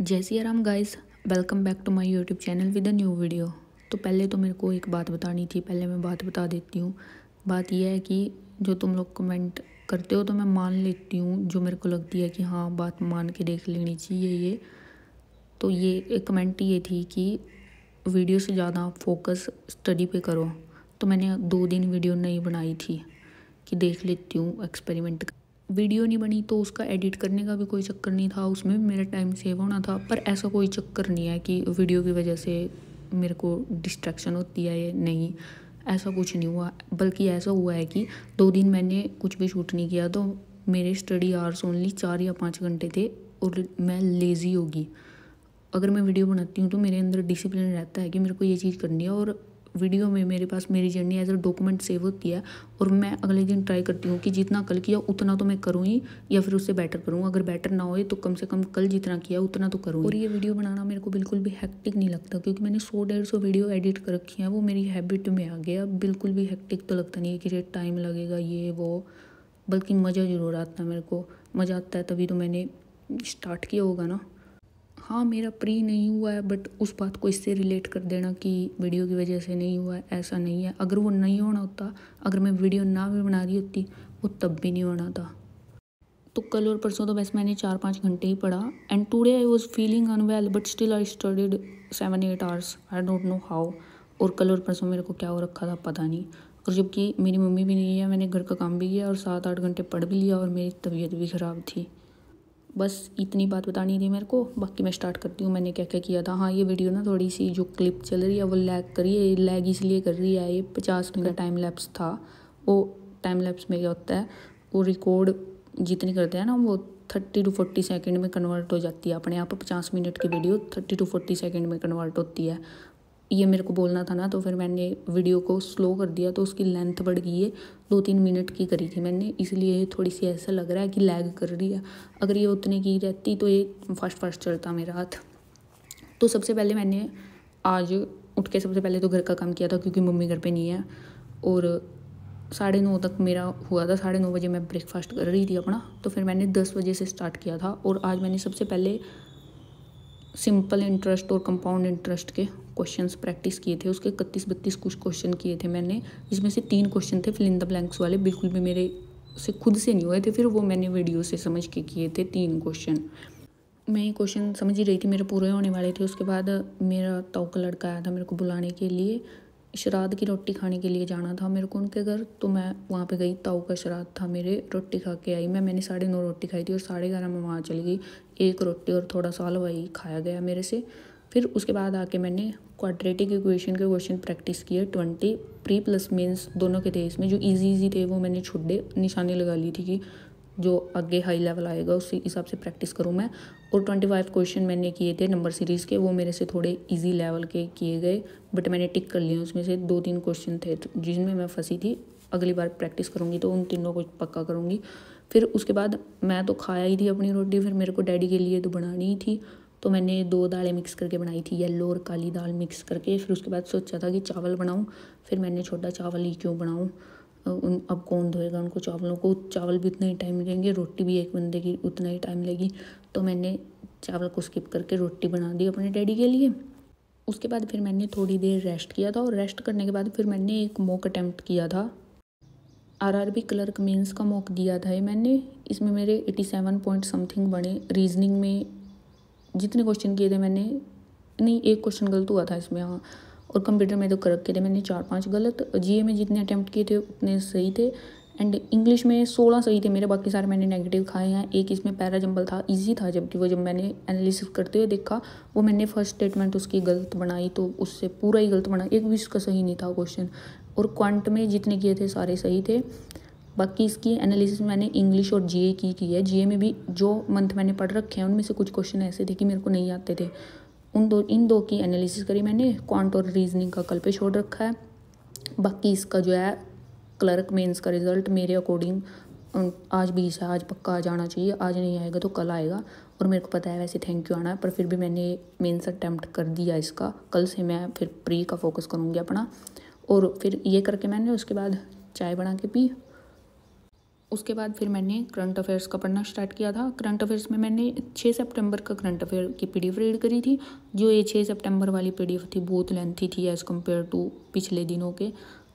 जय Siya Ram guys, welcome back to my YouTube channel with a new video. तो पहले तो मेरे को एक बात बतानी थी, पहले मैं बात बता देती हूँ। बात यह है कि जो तुम लोग कमेंट करते हो तो मैं मान लेती हूँ, जो मेरे को लगती है कि हाँ बात मान के देख लेनी चाहिए ये। तो ये एक कमेंट ये थी कि वीडियो से ज़्यादा फोकस स्टडी पे करो। तो मैंने 2 दिन वीडियो नहीं बनाई थी कि देख लेती हूँ एक्सपेरिमेंट। वीडियो नहीं बनी तो उसका एडिट करने का भी कोई चक्कर नहीं था, उसमें भी मेरा टाइम सेव होना था। पर ऐसा कोई चक्कर नहीं है कि वीडियो की वजह से मेरे को डिस्ट्रैक्शन होती है, ये नहीं, ऐसा कुछ नहीं हुआ। बल्कि ऐसा हुआ है कि 2 दिन मैंने कुछ भी शूट नहीं किया तो मेरे स्टडी आवर्स ओनली 4 या 5 घंटे थे और मैं लेज़ी होगी। अगर मैं वीडियो बनाती हूँ तो मेरे अंदर डिसिप्लिन रहता है कि मेरे को ये चीज़ करनी है, और वीडियो में मेरे पास मेरी journey as a document save होती है। और मैं अगले दिन ट्राई करती हूँ कि जितना कल किया उतना तो मैं करूँ ही, या फिर उससे बेटर करूँ। अगर बेटर ना होए तो कम से कम कल जितना किया उतना तो करूँ। और ये वीडियो बनाना मेरे को बिल्कुल भी हेक्टिक नहीं लगता, क्योंकि मैंने 100-150 वीडियो एडिट कर रखी हैं, वो मेरी हैबिट में आ गया। बिल्कुल भी हेक्टिक तो लगता नहीं है कि टाइम लगेगा ये वो, बल्कि मज़ा ज़रूर आता है। मेरे को मज़ा आता है तभी तो मैंने स्टार्ट किया होगा ना। हाँ, मेरा प्री नहीं हुआ है, बट उस बात को इससे रिलेट कर देना कि वीडियो की वजह से नहीं हुआ है, ऐसा नहीं है। अगर वो नहीं होना होता, अगर मैं वीडियो ना भी बना रही होती, वो तब भी नहीं होना था। तो कल और परसों तो बस मैंने 4-5 घंटे ही पढ़ा। And today I was feeling unwell but still I studied 7-8 hours, I don't know how. और कल और परसों मेरे को क्या हो रखा था पता नहीं। और जबकि मेरी मम्मी भी नहीं है, मैंने घर का काम भी किया और 7-8 घंटे पढ़ भी लिया, और मेरी तबीयत भी ख़राब थी। बस इतनी बात बतानी थी मेरे को। बाकी मैं स्टार्ट करती हूँ मैंने क्या क्या किया था। हाँ, ये वीडियो ना थोड़ी सी जो क्लिप चल रही है वो लैग कर रही है। लैग इसलिए कर रही है, ये 50 मिनट का टाइम लैप्स था। वो टाइम लैप्स में क्या होता है, वो रिकॉर्ड जितनी करते हैं ना वो 30 to 40 सेकेंड में कन्वर्ट हो जाती है अपने आप। 50 मिनट की वीडियो 30 to 40 सेकेंड में कन्वर्ट होती है। ये मेरे को बोलना था ना, तो फिर मैंने वीडियो को स्लो कर दिया तो उसकी लेंथ बढ़ गई है। 2-3 मिनट की करी थी मैंने, इसलिए थोड़ी सी ऐसा लग रहा है कि लैग कर रही है। अगर ये उतने की रहती तो ये फास्ट चलता मेरा हाथ। तो सबसे पहले मैंने आज उठ के सबसे पहले तो घर का काम किया था, क्योंकि मम्मी घर पे नहीं है। और 9:30 तक मेरा हुआ था। 9:30 बजे मैं ब्रेकफास्ट कर रही थी अपना। तो फिर मैंने 10 बजे से स्टार्ट किया था। और आज मैंने सबसे पहले सिंपल इंटरेस्ट और कंपाउंड इंटरेस्ट के क्वेश्चंस प्रैक्टिस किए थे। उसके 31-32 कुछ क्वेश्चन किए थे मैंने, जिसमें से 3 क्वेश्चन थे फिल इन द ब्लैंक्स वाले, बिल्कुल भी मेरे से खुद से नहीं हुए थे। फिर वो मैंने वीडियो से समझ के किए थे 3 क्वेश्चन। मैं ये क्वेश्चन समझ ही रही थी, मेरे पूरे होने वाले थे। उसके बाद मेरा ताऊ का लड़का आया था मेरे को बुलाने के लिए। श्राद्ध की रोटी खाने के लिए जाना था मेरे को उनके घर, तो मैं वहाँ पे गई। ताऊ का श्राद्ध था मेरे, रोटी खा के आई मैंने 9:30 रोटी खाई थी, और 11:30 में वहाँ चली गई। 1 रोटी और थोड़ा सा हलवा ही खाया गया मेरे से। फिर उसके बाद आके मैंने क्वाड्रेटिक इक्वेशन के क्वेश्चन प्रैक्टिस किए 20। प्री प्लस मीन्स दोनों के थे इसमें। जो ईजी थे वो मैंने छुट्टे निशानी लगा ली थी कि जो आगे हाई लेवल आएगा उसी हिसाब से प्रैक्टिस करूँ मैं। और 25 क्वेश्चन मैंने किए थे नंबर सीरीज़ के, वो मेरे से थोड़े इजी लेवल के किए गए, बट मैंने टिक कर लिए। उसमें से 2-3 क्वेश्चन थे जिनमें मैं फंसी थी। अगली बार प्रैक्टिस करूँगी तो उन तीनों को पक्का करूँगी। फिर उसके बाद मैं तो खाया ही थी अपनी रोटी, फिर मेरे को डैडी के लिए तो बनानी ही थी। तो मैंने 2 दालें मिक्स करके बनाई थी, येलो और काली दाल मिक्स करके। फिर उसके बाद सोचा था कि चावल बनाऊँ। फिर मैंने छोटा चावल ही क्यों बनाऊँ, अब कौन धोएगा उनको चावलों को। चावल भी उतना ही टाइम लेंगे, रोटी भी एक बंदे की उतना ही टाइम लेगी। तो मैंने चावल को स्किप करके रोटी बना दी अपने डैडी के लिए। उसके बाद फिर मैंने थोड़ी देर रेस्ट किया था, और रेस्ट करने के बाद फिर मैंने एक मॉक अटैम्प्ट किया था। आरआरबी क्लर्क मेंस का मॉक दिया था ये मैंने। इसमें मेरे 87 पॉइंट समथिंग बने। रीजनिंग में जितने क्वेश्चन किए थे मैंने, नहीं 1 क्वेश्चन गलत हुआ था इसमें, हाँ। और कंप्यूटर में तो कर रखे थे मैंने 4-5 गलत। जीए में जितने अटैम्प्ट किए थे उतने सही थे। एंड इंग्लिश में 16 सही थे मेरे, बाकी सारे मैंने नेगेटिव खाए हैं। एक इसमें पैरा जंबल था, इजी था, जबकि वो जब मैंने एनालिसिस करते हुए देखा, वो मैंने फर्स्ट स्टेटमेंट उसकी गलत बनाई तो उससे पूरा ही गलत बना। एक भी इसका सही नहीं था क्वेश्चन। और क्वांट में जितने किए थे सारे सही थे। बाकी इसकी एनालिसिस मैंने इंग्लिश और जीए की है। जीए में भी जो मंथ मैंने पढ़ रखे हैं उनमें से कुछ क्वेश्चन ऐसे थे कि मेरे को नहीं आते थे। इन दो की एनालिसिस करी मैंने। क्वांट और रीजनिंग का कल पे छोड़ रखा है। बाकी इसका जो है क्लर्क मेंस का रिजल्ट मेरे अकॉर्डिंग आज 20 है, आज पक्का आ जाना चाहिए। आज नहीं आएगा तो कल आएगा। और मेरे को पता है वैसे थैंक यू आना है, पर फिर भी मैंने मेंस अटैम्प्ट कर दिया इसका। कल से मैं फिर प्री का फोकस करूँगी अपना। और फिर ये करके मैंने उसके बाद चाय बना के पी। उसके बाद फिर मैंने करंट अफेयर्स का पढ़ना स्टार्ट किया था। करंट अफेयर्स में मैंने 6 सितंबर का करंट अफेयर की पीडीएफ रीड करी थी। जो ये 6 सितंबर वाली पीडीएफ थी बहुत लेंथी थी एज़ कम्पेयर टू पिछले दिनों के।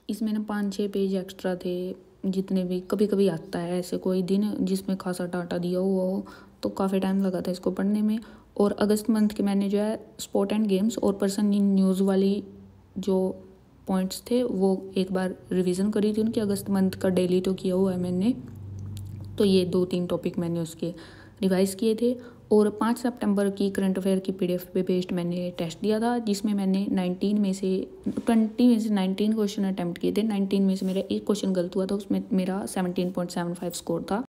इसमें ना 5-6 पेज एक्स्ट्रा थे, जितने भी कभी कभी आता है ऐसे कोई दिन जिसमें खासा डाटा दिया हुआ हो, तो काफ़ी टाइम लगा था इसको पढ़ने में। और अगस्त मंथ के मैंने जो है स्पोर्ट एंड गेम्स और पर्सन इन न्यूज़ वाली जो पॉइंट्स थे वो एक बार रिवीजन करी थी उनकी। अगस्त मंथ का डेली तो किया हुआ है मैंने, तो ये 2-3 टॉपिक मैंने उसके रिवाइज किए थे। और 5 सितंबर की करंट अफेयर की पीडीएफ पे बेस्ड मैंने टेस्ट दिया था, जिसमें मैंने 20 में से 19 क्वेश्चन अटैम्प्ट किए थे। 19 में से मेरा एक क्वेश्चन गलत हुआ था, उसमें मेरा 17.75 स्कोर था।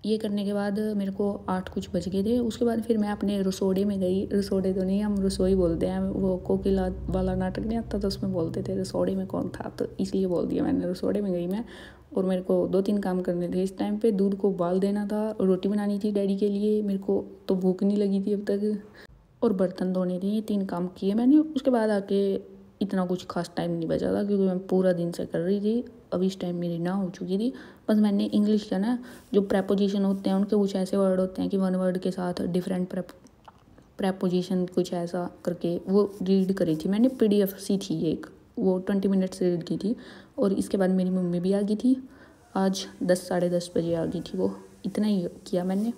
ये करने के बाद मेरे को 8 कुछ बज गए थे। उसके बाद फिर मैं अपने रसोड़े में गई। रसोड़े तो नहीं, हम रसोई बोलते हैं, वो कोकिला वाला नाटक नहीं आता तो उसमें बोलते थे रसोड़े में कौन था, तो इसलिए बोल दिया मैंने। रसोड़े में गई मैं, और मेरे को 2-3 काम करने थे इस टाइम पे। दूध को उबाल देना था, रोटी बनानी थी डैडी के लिए, मेरे को तो भूख नहीं लगी थी अब तक, और बर्तन धोने थे। ये 3 काम किए मैंने। उसके बाद आके इतना कुछ खास टाइम नहीं बचा था, क्योंकि मैं पूरा दिन से कर रही थी। अब इस टाइम मेरी ना हो चुकी थी। बस मैंने इंग्लिश का ना जो प्रेपोजिशन होते हैं उनके कुछ ऐसे वर्ड होते हैं कि वन वर्ड के साथ डिफरेंट प्रेपोजिशन कुछ ऐसा करके वो रीड करी थी मैंने। पीडीएफ सी थी एक, वो 20 मिनट से रीड की थी। और इसके बाद मेरी मम्मी भी आ गई थी, आज 10 साढ़े 10 बजे आ गई थी वो। इतना ही किया मैंने।